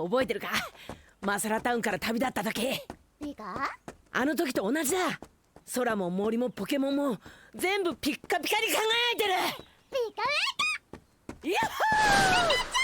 覚えてるか？マサラタウンから旅立った時。いいか？あの時と同じだ。空も森もポケモンも全部ピッカピカに輝いてる。ピカピカ。ヤッホー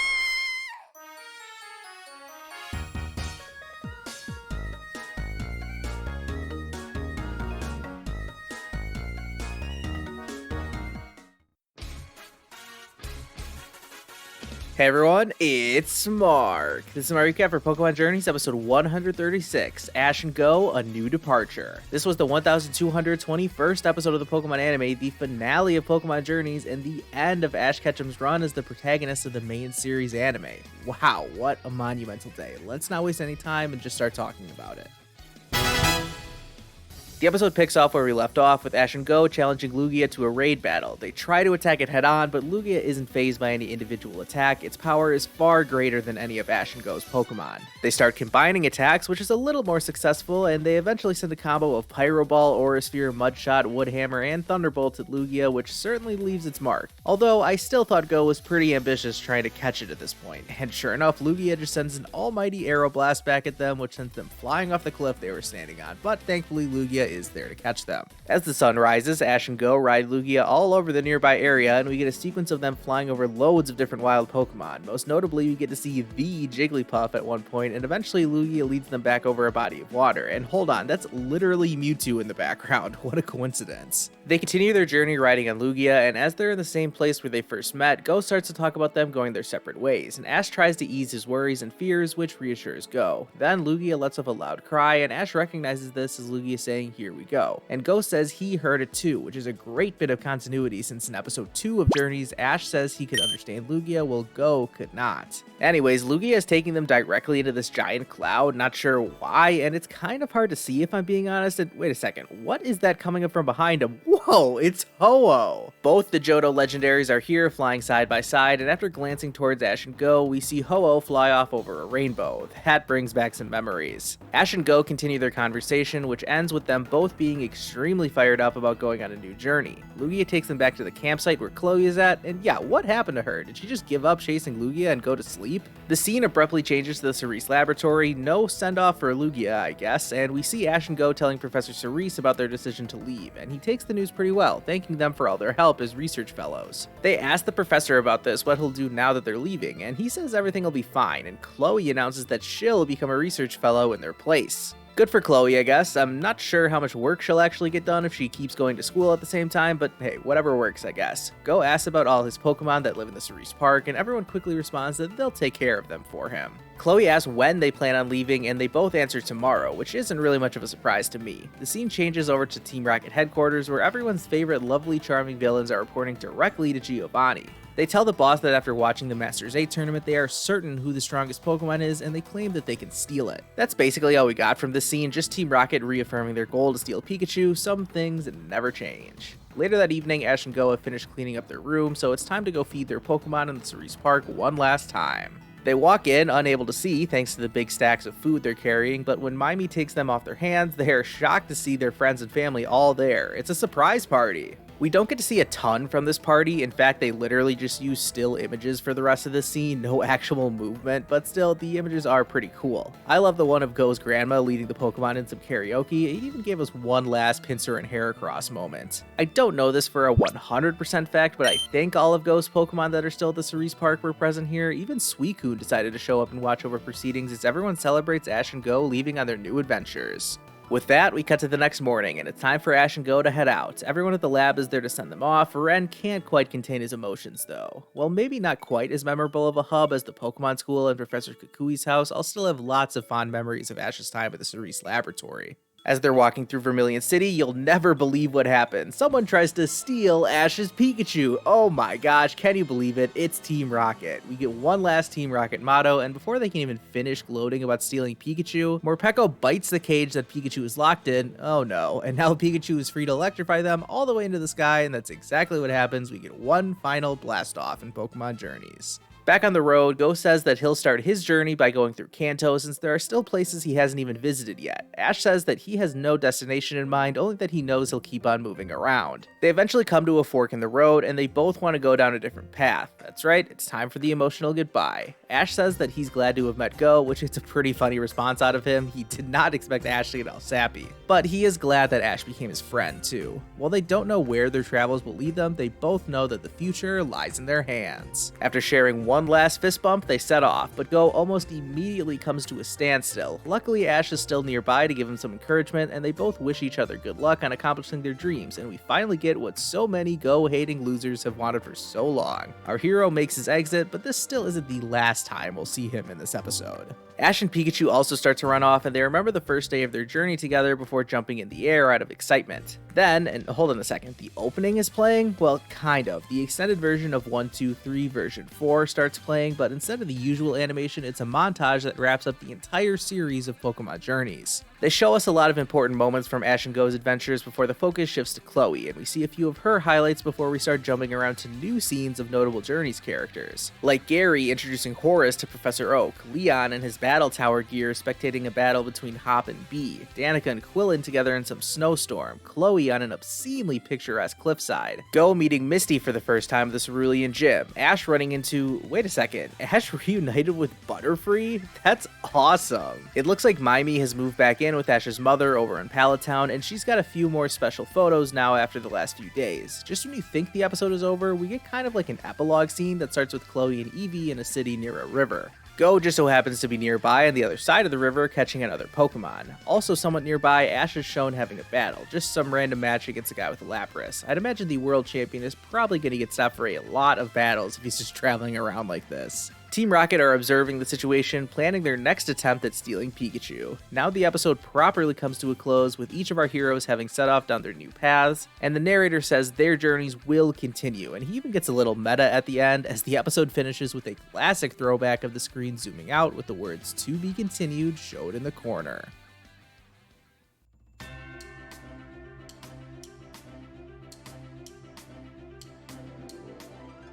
Hey everyone, it's Mark. This is my recap for Pokémon Journeys episode 136, Ash and Go, A New Departure. This was the 1221st episode of the Pokemon anime, the finale of Pokemon Journeys, and the end of Ash Ketchum's run as the protagonist of the main series anime. Wow, what a monumental day. Let's not waste any time and just start talking about it. The episode picks off where we left off, with Ash and Go challenging Lugia to a raid battle. They try to attack it head-on, but Lugia isn't fazed by any individual attack. Its power is far greater than any of Ash and Go's Pokemon. They start combining attacks, which is a little more successful, and they eventually send a combo of Pyro Ball, Aura Sphere, Mudshot, Woodhammer, and Thunderbolt at Lugia, which certainly leaves its mark. Although, I still thought Go was pretty ambitious trying to catch it at this point, and sure enough, Lugia just sends an almighty Aero Blast back at them, which sends them flying off the cliff they were standing on, but thankfully Lugia is there to catch them. As the sun rises, Ash and Go ride Lugia all over the nearby area, and we get a sequence of them flying over loads of different wild Pokemon. Most notably, we get to see the Jigglypuff at one point, and eventually Lugia leads them back over a body of water. And hold on, that's literally Mewtwo in the background. What a coincidence. They continue their journey riding on Lugia, and as they're in the same place where they first met, Go starts to talk about them going their separate ways, and Ash tries to ease his worries and fears, which reassures Go. Then Lugia lets off a loud cry, and Ash recognizes this as Lugia saying, "Here we go." And Go says he heard it too, which is a great bit of continuity since in episode 2 of Journeys, Ash says he could understand Lugia while Go could not. Anyways, Lugia is taking them directly into this giant cloud, not sure why, and it's kind of hard to see if I'm being honest. And wait a second, what is that coming up from behind him? Whoa, it's Ho-Oh! Both the Johto legendaries are here, flying side by side, and after glancing towards Ash and Go, we see Ho-Oh fly off over a rainbow. That brings back some memories. Ash and Go continue their conversation, which ends with them both being extremely fired up about going on a new journey. Lugia takes them back to the campsite where Chloe is at, and yeah, what happened to her? Did she just give up chasing Lugia and go to sleep? The scene abruptly changes to the Cerise laboratory, no send-off for Lugia, I guess, and we see Ash and Go telling Professor Cerise about their decision to leave, and he takes the news pretty well, thanking them for all their help as research fellows. They ask the professor about this, what he'll do now that they're leaving, and he says everything will be fine, and Chloe announces that she'll become a research fellow in their place. Good for Chloe, I guess. I'm not sure how much work she'll actually get done if she keeps going to school at the same time, but hey, whatever works, I guess. Go asks about all his Pokemon that live in the Cerise Park, and everyone quickly responds that they'll take care of them for him. Chloe asks when they plan on leaving, and they both answer tomorrow, which isn't really much of a surprise to me. The scene changes over to Team Rocket headquarters, where everyone's favorite lovely charming villains are reporting directly to Giovanni. They tell the boss that after watching the Masters 8 tournament, they are certain who the strongest Pokemon is, and they claim that they can steal it. That's basically all we got from this scene, just Team Rocket reaffirming their goal to steal Pikachu. Some things never change. Later that evening, Ash and Go have finished cleaning up their room, so it's time to go feed their Pokemon in the Cerise Park one last time. They walk in, unable to see thanks to the big stacks of food they're carrying, but when Mimey takes them off their hands, they are shocked to see their friends and family all there. It's a surprise party. We don't get to see a ton from this party. In fact, they literally just use still images for the rest of the scene, no actual movement, but still, the images are pretty cool. I love the one of Go's grandma leading the Pokemon in some karaoke. It even gave us one last Pinsir and Heracross moment. I don't know this for a 100% fact, but I think all of Go's Pokemon that are still at the Cerise Park were present here. Even Suicune decided to show up and watch over proceedings as everyone celebrates Ash and Go leaving on their new adventures. With that, we cut to the next morning, and it's time for Ash and Go to head out. Everyone at the lab is there to send them off. Ren can't quite contain his emotions, though. While maybe not quite as memorable of a hub as the Pokemon School and Professor Kukui's house, I'll still have lots of fond memories of Ash's time at the Cerise Laboratory. As they're walking through Vermilion City, you'll never believe what happens. Someone tries to steal Ash's Pikachu. Oh my gosh, can you believe it? It's Team Rocket. We get one last Team Rocket motto, and before they can even finish gloating about stealing Pikachu, Morpeko bites the cage that Pikachu is locked in. Oh no, and now Pikachu is free to electrify them all the way into the sky, and that's exactly what happens. We get one final blast off in Pokemon Journeys. Back on the road, Go says that he'll start his journey by going through Kanto since there are still places he hasn't even visited yet. Ash says that he has no destination in mind, only that he knows he'll keep on moving around. They eventually come to a fork in the road and they both want to go down a different path. That's right, it's time for the emotional goodbye. Ash says that he's glad to have met Go, which is a pretty funny response out of him. He did not expect Ash to get all sappy. But he is glad that Ash became his friend too. While they don't know where their travels will lead them, they both know that the future lies in their hands. After sharing one last fist bump, they set off, but Go almost immediately comes to a standstill. Luckily, Ash is still nearby to give him some encouragement, and they both wish each other good luck on accomplishing their dreams, and we finally get what so many Go-hating losers have wanted for so long. Our hero makes his exit, but this still isn't the last time we'll see him in this episode. Ash and Pikachu also start to run off, and they remember the first day of their journey together before jumping in the air out of excitement. Then, and hold on a second, the opening is playing? Well, kind of. The extended version of 123 version 4 starts playing, but instead of the usual animation, it's a montage that wraps up the entire series of Pokémon Journeys. They show us a lot of important moments from Ash and Go's adventures before the focus shifts to Chloe, and we see a few of her highlights before we start jumping around to new scenes of notable Journeys characters. Like Gary introducing Horace to Professor Oak, Leon in his Battle Tower gear spectating a battle between Hop and Bee, Danica and Quillen together in some snowstorm, Chloe on an obscenely picturesque cliffside, Go meeting Misty for the first time at the Cerulean Gym, Ash running into, wait a second, Ash reunited with Butterfree? That's awesome! It looks like Mimey has moved back in with Ash's mother over in Pallet Town, and she's got a few more special photos now after the last few days. Just when you think the episode is over, we get kind of like an epilogue scene that starts with Chloe and Eevee in a city near a river. Go just so happens to be nearby on the other side of the river catching another Pokemon. Also somewhat nearby, Ash is shown having a battle, just some random match against a guy with a Lapras. I'd imagine the world champion is probably going to get stopped for a lot of battles if he's just traveling around like this. Team Rocket are observing the situation, planning their next attempt at stealing Pikachu. Now the episode properly comes to a close with each of our heroes having set off down their new paths, and the narrator says their journeys will continue, and he even gets a little meta at the end as the episode finishes with a classic throwback of the screen zooming out with the words "to be continued" showed in the corner.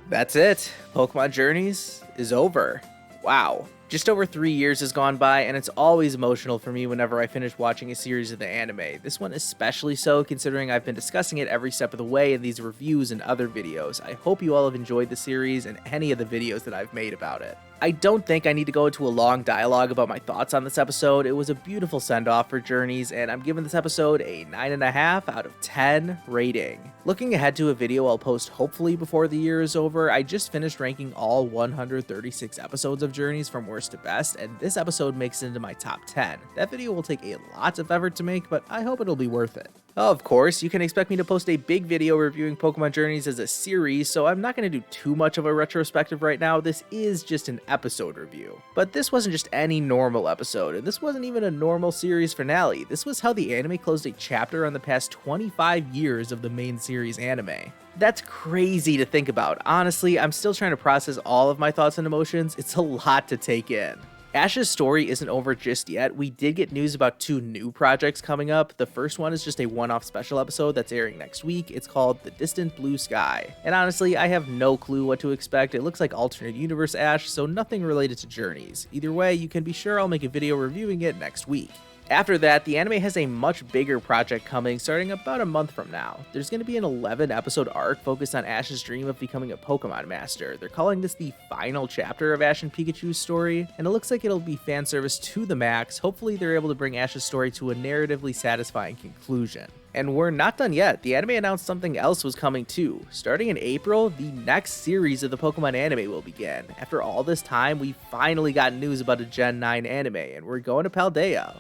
That's it. Pokemon Journeys is over. Wow. Just over 3 years has gone by, and it's always emotional for me whenever I finish watching a series of the anime. This one especially so, considering I've been discussing it every step of the way in these reviews and other videos. I hope you all have enjoyed the series and any of the videos that I've made about it. I don't think I need to go into a long dialogue about my thoughts on this episode. It was a beautiful send-off for Journeys, and I'm giving this episode a 9.5 out of 10 rating. Looking ahead to a video I'll post hopefully before the year is over, I just finished ranking all 136 episodes of Journeys from worst to best, and this episode makes it into my top 10. That video will take a lot of effort to make, but I hope it'll be worth it. Of course, you can expect me to post a big video reviewing Pokemon Journeys as a series, so I'm not going to do too much of a retrospective right now. This is just an episode review. But this wasn't just any normal episode, and this wasn't even a normal series finale. This was how the anime closed a chapter on the past 25 years of the main series anime. That's crazy to think about. Honestly, I'm still trying to process all of my thoughts and emotions. It's a lot to take in. Ash's story isn't over just yet. We did get news about 2 new projects coming up. The first one is just a one-off special episode that's airing next week. It's called The Distant Blue Sky. And honestly, I have no clue what to expect. It looks like alternate universe Ash, so nothing related to Journeys. Either way, you can be sure I'll make a video reviewing it next week. After that, the anime has a much bigger project coming starting about a month from now. There's going to be an 11-episode arc focused on Ash's dream of becoming a Pokemon Master. They're calling this the final chapter of Ash and Pikachu's story, and it looks like it'll be fan service to the max. Hopefully they're able to bring Ash's story to a narratively satisfying conclusion. And we're not done yet. The anime announced something else was coming too. Starting in April, the next series of the Pokemon anime will begin. After all this time, we finally got news about a Gen 9 anime, and we're going to Paldea.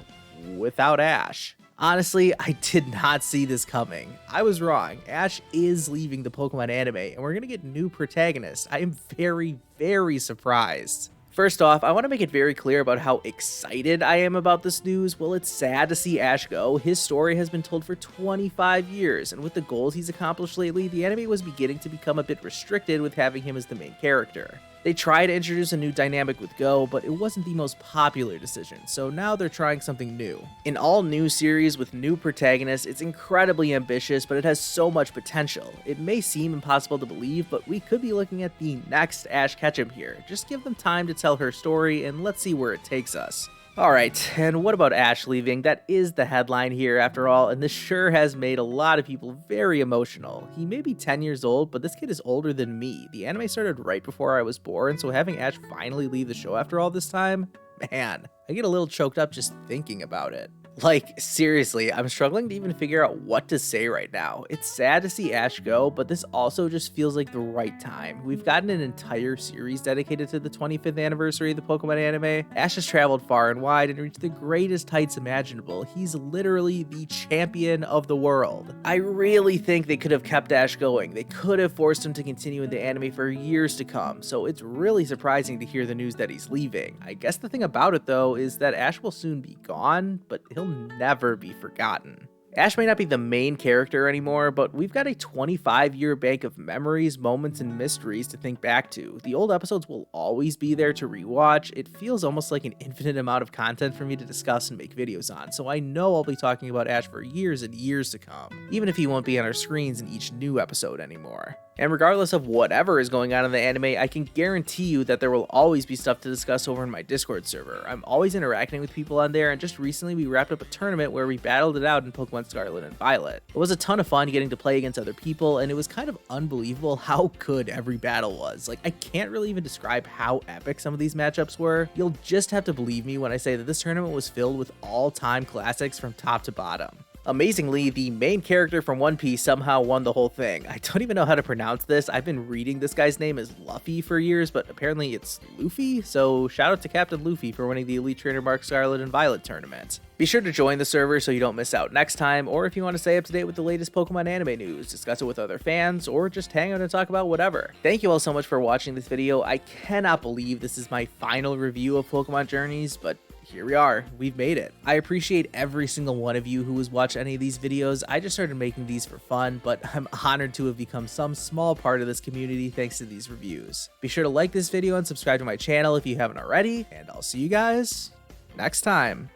Without Ash. Honestly, I did not see this coming. I was wrong. Ash is leaving the Pokemon anime, and we're gonna get new protagonists. I am very, very surprised. First off, I want to make it very clear about how excited I am about this news. Well, it's sad to see Ash go. His story has been told for 25 years, and with the goals he's accomplished lately, the anime was beginning to become a bit restricted with having him as the main character. They tried to introduce a new dynamic with Go, but it wasn't the most popular decision, so now they're trying something new. An all-new series with new protagonists, it's incredibly ambitious, but it has so much potential. It may seem impossible to believe, but we could be looking at the next Ash Ketchum here. Just give them time to tell her story, and let's see where it takes us. Alright, and what about Ash leaving? That is the headline here after all, and this sure has made a lot of people very emotional. He may be 10 years old, but this kid is older than me. The anime started right before I was born, so having Ash finally leave the show after all this time, man, I get a little choked up just thinking about it. Like, seriously, I'm struggling to even figure out what to say right now. It's sad to see Ash go, but this also just feels like the right time. We've gotten an entire series dedicated to the 25th anniversary of the Pokemon anime. Ash has traveled far and wide and reached the greatest heights imaginable. He's literally the champion of the world. I really think they could have kept Ash going. They could have forced him to continue in the anime for years to come, so it's really surprising to hear the news that he's leaving. I guess the thing about it though is that Ash will soon be gone, but he'll never be forgotten. Ash may not be the main character anymore, but we've got a 25-year bank of memories, moments, and mysteries to think back to. The old episodes will always be there to rewatch. It feels almost like an infinite amount of content for me to discuss and make videos on, so I know I'll be talking about Ash for years and years to come, even if he won't be on our screens in each new episode anymore. And regardless of whatever is going on in the anime, I can guarantee you that there will always be stuff to discuss over in my Discord server. I'm always interacting with people on there, and just recently we wrapped up a tournament where we battled it out in Pokemon Scarlet and Violet. It was a ton of fun getting to play against other people, and it was kind of unbelievable how good every battle was. Like, I can't really even describe how epic some of these matchups were. You'll just have to believe me when I say that this tournament was filled with all-time classics from top to bottom. Amazingly, the main character from One Piece somehow won the whole thing. I don't even know how to pronounce this. I've been reading this guy's name as Luffy for years, but apparently it's Luffy, so shout out to Captain Luffy for winning the Elite Trainer Mark Scarlet and Violet tournament. Be sure to join the server so you don't miss out next time, or if you want to stay up to date with the latest Pokemon anime news, discuss it with other fans, or just hang out and talk about whatever. Thank you all so much for watching this video. I cannot believe this is my final review of Pokemon Journeys, but here we are, we've made it. I appreciate every single one of you who has watched any of these videos. I just started making these for fun, but I'm honored to have become some small part of this community thanks to these reviews. Be sure to like this video and subscribe to my channel if you haven't already, and I'll see you guys next time.